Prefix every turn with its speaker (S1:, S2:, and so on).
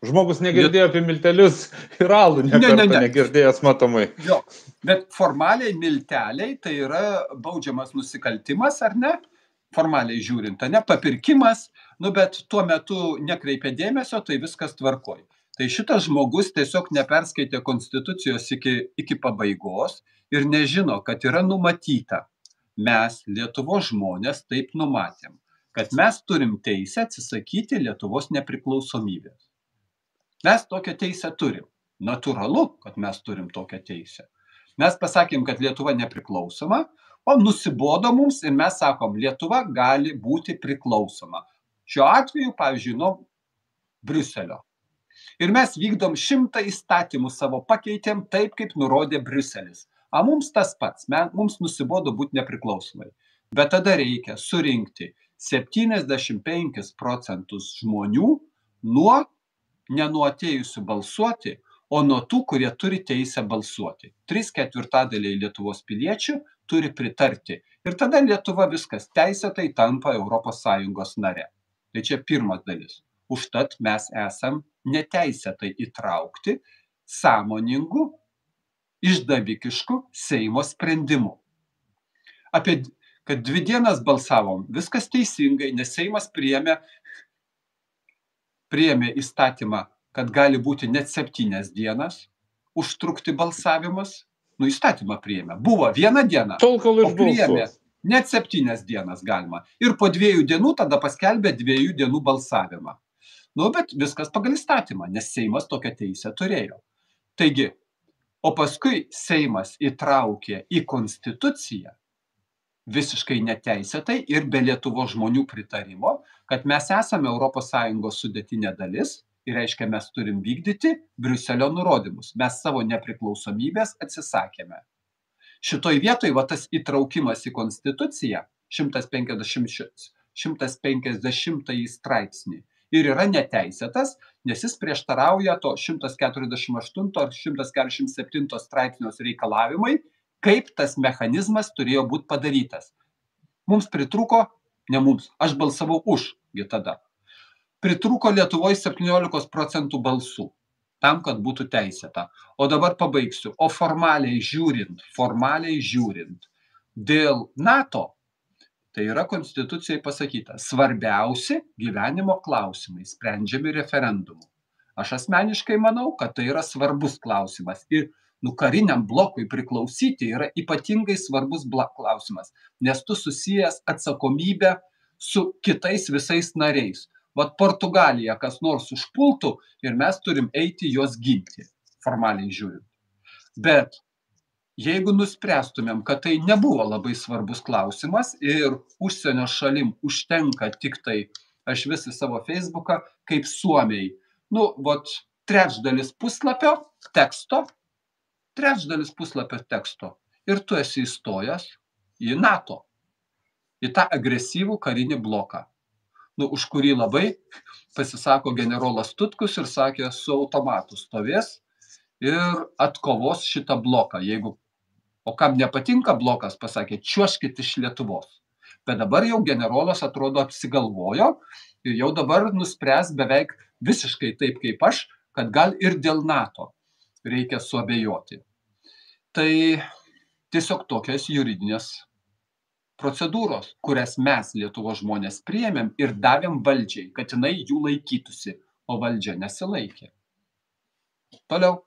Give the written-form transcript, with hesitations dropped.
S1: Žmogus negirdėjo apie miltelius ir alų, nekartą negirdėjęs matomai.
S2: Jo, bet formaliai milteliai tai yra baudžiamas nusikaltimas, ar ne? Formaliai žiūrint, ne? Papirkimas, bet tuo metu nekreipė dėmesio, tai viskas tvarkoj. Tai šitas žmogus tiesiog neperskaitė konstitucijos iki pabaigos ir nežino, kad yra numatyta. Mes, Lietuvos žmonės, taip numatėm, kad mes turim teisę atsisakyti Lietuvos nepriklausomybės. Mes tokią teisę turim. Natūralu, kad mes turim tokią teisę. Mes pasakėm, kad Lietuva nepriklausoma, o nusibodo mums ir mes sakom, Lietuva gali būti priklausoma. Šiuo atveju, pavyzdžiui, nuo Briuselio. Ir mes vykdom 100 įstatymų savo pakeitėm taip, kaip nurodė Briuselis. A mums tas pats, mums nusibodo būti nepriklausomai. Bet tada reikia surinkti 75% žmonių ne nuo atėjusių balsuoti, o nuo tų, kurie turi teisę balsuoti. 3/4 Lietuvos piliečių turi pritarti. Ir tada Lietuva viskas teisėtai tampa ES nare. Tai čia pirmas dalis. Užtat mes esam neteisėtai įtraukti sąmoningų, išdavikiškų Seimo sprendimų. Kad 2 dienas balsavom, viskas teisingai, nes Seimas priėmė įstatymą, kad gali būti net 7 dienas užtrukti balsavimas. Įstatymą priėmė. Buvo 1 diena, o priėmė net 7 dienas galima. Ir po 2 dienų tada paskelbė 2 dienų balsavimą. Bet viskas pagal įstatymą, nes Seimas tokią teisę turėjo. Taigi, o paskui Seimas įtraukė į konstituciją visiškai neteisėtai ir be Lietuvos žmonių pritarimo, kad mes esame ES sudėtinė dalis ir reiškia, mes turim vykdyti Briuselio nurodymus. Mes savo nepriklausomybės atsisakėme. Šitoj vietoj tas įtraukimas į konstituciją 150 straipsnį ir yra neteisėtas, nes jis prieštarauja to 148 ar 147 straipsnios reikalavimai, kaip tas mechanizmas turėjo būti padarytas. Mums pritrūko, ne mums, aš balsavau už tada. Pritrūko Lietuvoje 17% balsų, tam, kad būtų teisėta. O dabar pabaigsiu. O formaliai žiūrint, dėl NATO, tai yra konstitucijai pasakyta, svarbiausi gyvenimo klausimai sprendžiami referendumu. Aš asmeniškai manau, kad tai yra svarbus klausimas. Ir kariniam blokui priklausyti yra ypatingai svarbus klausimas, nes tu susijęs atsakomybę su kitais visais nariais. Portugalija kas nors užpultų ir mes turim eiti jos ginti, formaliai žiūrint. Bet jeigu nuspręstumėm, kad tai nebuvo labai svarbus klausimas ir užsienio šalim užtenka tik tai, aš vis į savo Facebooką, kaip Suomiai, trečdalis puslapio teksto ir tu esi įstojęs į NATO, į tą agresyvų karinį bloką, už kurį labai pasisako generolas Tutkus ir sakė, su automatu stovės ir atkovos šitą bloką. O kam nepatinka blokas, pasakė, čiuoškit iš Lietuvos. Bet dabar jau generolas atrodo apsigalvojo ir jau dabar nuspręs beveik visiškai taip kaip aš, kad gal ir dėl NATO reikia suabejoti. Tai tiesiog tokios juridinės procedūros, kurias mes Lietuvos žmonės priėmėm ir davėm valdžiai, kad jinai jų laikytųsi, o valdžia nesilaikė. Toliau.